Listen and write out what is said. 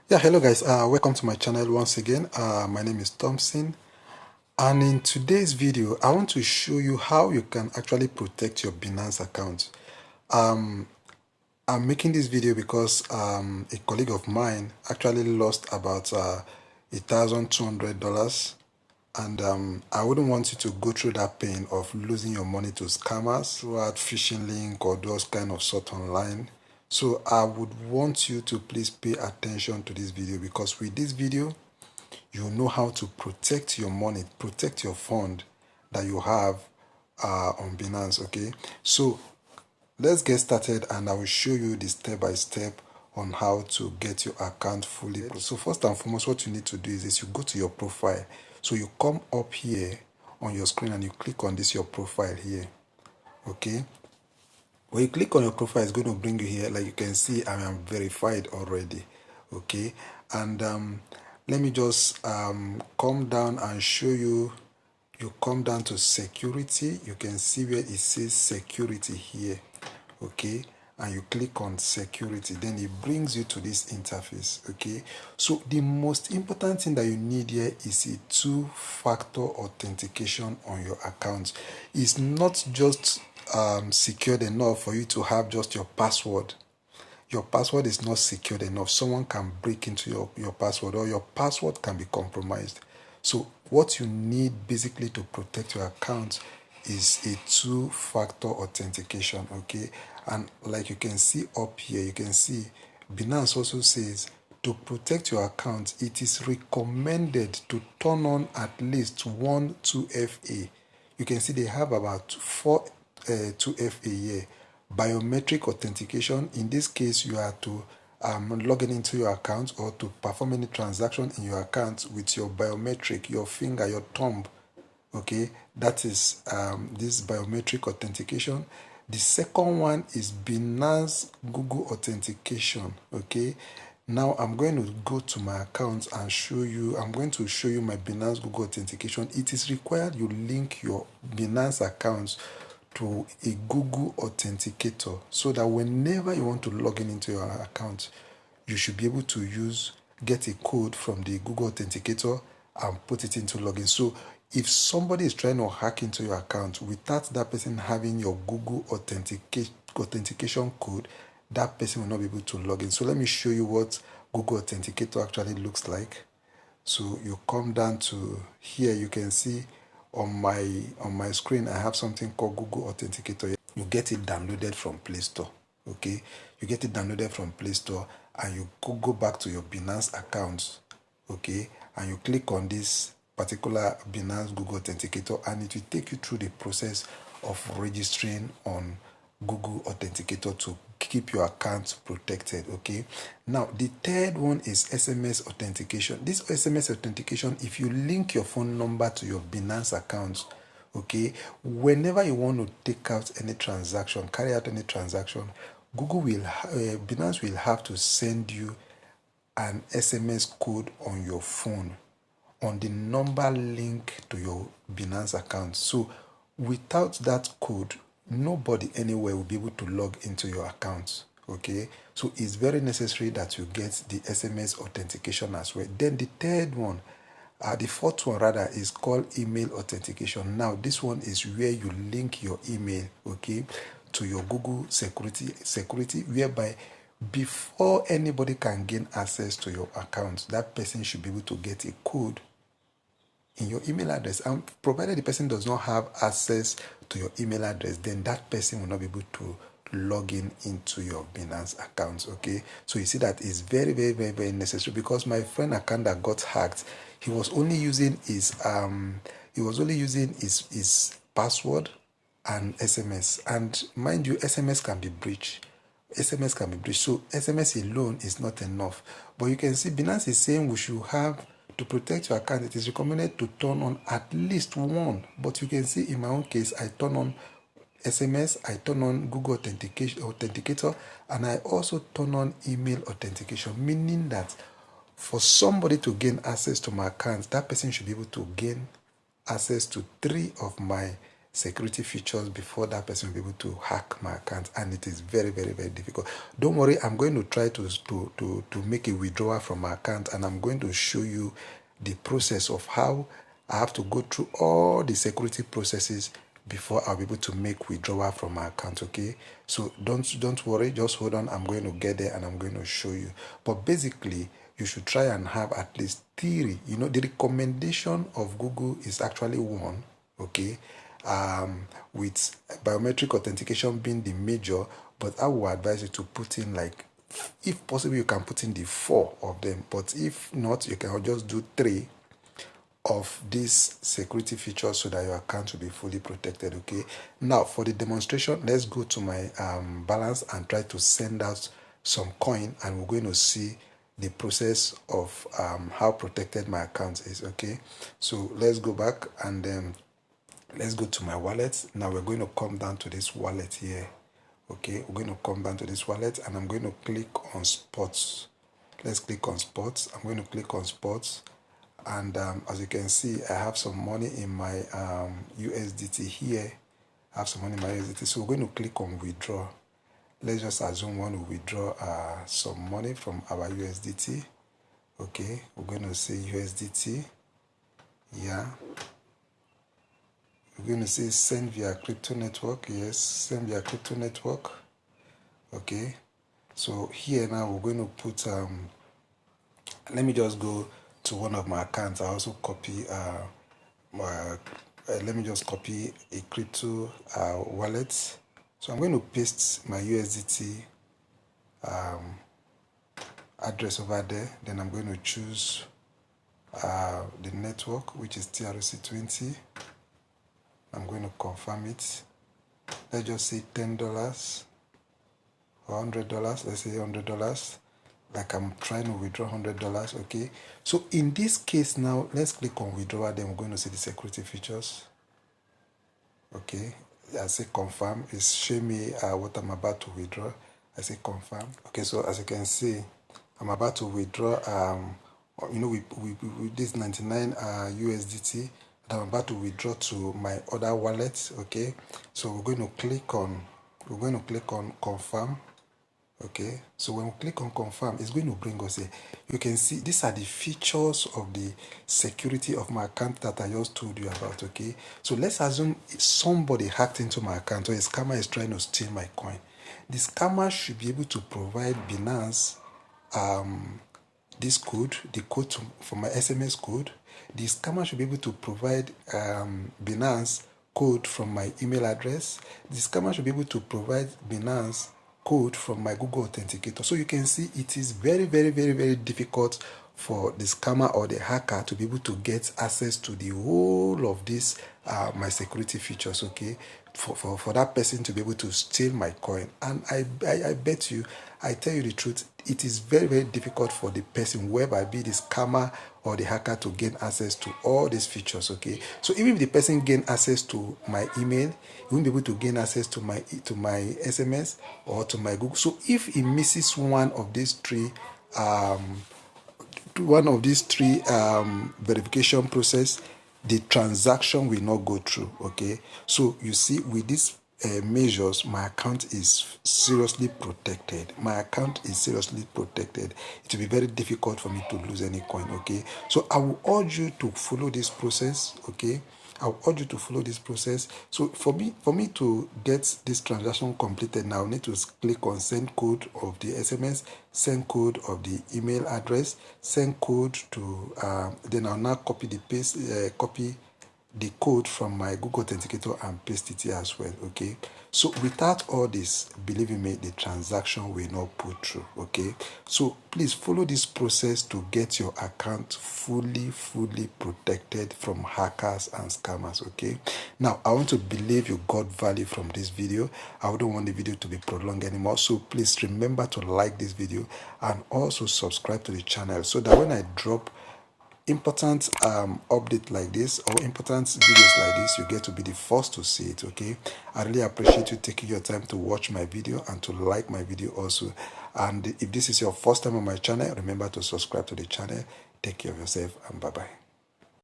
Yeah, hello guys. Welcome to my channel once again. My name is Thompson, and in today's video, I want to show you how you can actually protect your Binance account. Um, I'm making this video because a colleague of mine actually lost about $1,200, and I wouldn't want you to go through that pain of losing your money to scammers who had phishing link or those kind of sort online. So I would want you to please pay attention to this video, because with this video you know how to protect your money, protect your fund that you have on Binance. Okay, so let's get started and I will show you the step by step on how to get your account fully. So first and foremost, what you need to do is you go to your profile. So you come up here on your screen and you click on this your profile here. Okay, when you click on your profile, it's going to bring you here. Like you can see, I am verified already. Okay, and let me just come down and show you. You come down to security. You can see where it says security here. Okay, and you click on security, then it brings you to this interface. Okay, so the most important thing that you need here is a two-factor authentication on your account. It's not just secured enough for you to have just your password. Your password is not secured enough. Someone can break into your password, or your password can be compromised. So what you need basically to protect your account is a two-factor authentication. Okay, and like you can see up here, you can see Binance also says to protect your account, it is recommended to turn on at least one 2FA. You can see they have about four 2FA here. Biometric authentication. In this case, you are to log in into your account or to perform any transaction in your account with your biometric, your finger, your thumb. Okay, that is this biometric authentication. The second one is Binance Google authentication. Okay, now I'm going to go to my account and show you. I'm going to show you my Binance Google authentication. It is required you link your Binance account to a Google authenticator, so that whenever you want to log in into your account, you should be able to get a code from the Google authenticator and put it into login. So if somebody is trying to hack into your account without that person having your Google authentication code, that person will not be able to log in. So let me show you what Google authenticator actually looks like. So you come down to here, you can see on my screen I have something called Google Authenticator. You get it downloaded from Play Store. Okay, you get it downloaded from Play Store and you go back to your Binance account. Okay, and you click on this particular Binance Google Authenticator and it will take you through the process of registering on Google Authenticator to keep your account protected. Okay, now the third one is SMS authentication. This SMS authentication, if you link your phone number to your Binance account, okay, whenever you want to take out any transaction, carry out any transaction, Binance will have to send you an SMS code on your phone on the number linked to your Binance account. So without that code, nobody anywhere will be able to log into your account. Okay, so it's very necessary that you get the SMS authentication as well. Then the third one, the fourth one rather, is called email authentication. Now this one is where you link your email, okay, to your Google security, whereby before anybody can gain access to your account, that person should be able to get a code in your email address, and provided the person does not have access to your email address, then that person will not be able to log in into your Binance account. Okay, so you see that is very, very, very, very necessary, because my friend account that got hacked, he was only using his his password and SMS, and mind you, SMS can be breached. So SMS alone is not enough. But you can see Binance is saying we should have, to protect your account, it is recommended to turn on at least one. But you can see in my own case, I turn on SMS, I turn on Google Authenticator, and I also turn on email authentication, meaning that for somebody to gain access to my account, that person should be able to gain access to 3 of my security features before that person will be able to hack my account, and it is very, very, very difficult. Don't worry, I'm going to try to make a withdrawal from my account, and I'm going to show you the process of how I have to go through all the security processes before I'll be able to make withdrawal from my account. Okay, so don't worry, just hold on. I'm going to get there and I'm going to show you. But basically, you should try and have at least 3. You know, the recommendation of Google is actually 1. Okay, with biometric authentication being the major, but I would advise you to put in, like, if possible, you can put in the 4 of them, but if not, you can just do 3 of these security features so that your account will be fully protected. Okay, now for the demonstration, let's go to my balance and try to send out some coin, and we're going to see the process of how protected my account is. Okay, so let's go back and then let's go to my wallet. Now we're going to come down to this wallet here. Okay, we're going to come down to this wallet and I'm going to click on spots. Let's click on spots. I'm going to click on spots, and as you can see, I have some money in my USDT here. I have some money in my USDT, so we're going to click on withdraw. Let's just assume we want to withdraw some money from our USDT. Okay, we're going to say USDT. Yeah, we're going to say send via crypto network. Yes, send via crypto network. Okay, so here now we're going to put let me just go to one of my accounts. I also copy let me just copy a crypto wallet. So I'm going to paste my USDT address over there. Then I'm going to choose the network, which is TRC20. I'm going to confirm it. Let's just say $10 or $100. Let's say $100. Like I'm trying to withdraw $100. Okay, so in this case now, let's click on withdrawal. Then we're going to see the security features. Okay, I say confirm. It's showing me what I'm about to withdraw. I say confirm. Okay, so as you can see, I'm about to withdraw you know, with this 99 USDT that I'm about to withdraw to my other wallet. Okay, so we're going to click on confirm. Okay, so when we click on confirm, it's going to bring us here. You can see these are the features of the security of my account that I just told you about. Okay, so let's assume somebody hacked into my account, or a scammer is trying to steal my coin. The scammer should be able to provide Binance this code, the code for my SMS code. The scammer should be able to provide Binance code from my email address. The scammer should be able to provide Binance code from my Google Authenticator. So you can see it is very, very, very, very difficult for the scammer or the hacker to be able to get access to the whole of this my security features. Okay, for that person to be able to steal my coin. And I bet you, I tell you the truth, it is very, very difficult for the person, whoever be the scammer or the hacker, to gain access to all these features. Okay, so even if the person gain access to my email, he won't be able to gain access to my SMS or to my Google. So if he misses one of these three verification process, the transaction will not go through. Okay, so you see, with these measures, my account is seriously protected. My account is seriously protected. It will be very difficult for me to lose any coin. Okay, so I will urge you to follow this process. Okay, I'll urge you to follow this process. So for me to get this transaction completed now, I need to click on send code of the SMS, send code of the email address, send code to then I'll now copy the code from my Google Authenticator and paste it here as well. Okay, so without all this, believe me, the transaction will not put through. Okay, so please follow this process to get your account fully protected from hackers and scammers. Okay, now I want to believe you got value from this video. I wouldn't want the video to be prolonged anymore, so please remember to like this video and also subscribe to the channel so that when I drop important update like this or important videos like this, you get to be the first to see it. Okay, I really appreciate you taking your time to watch my video and to like my video also. And if this is your first time on my channel, remember to subscribe to the channel. Take care of yourself and bye bye.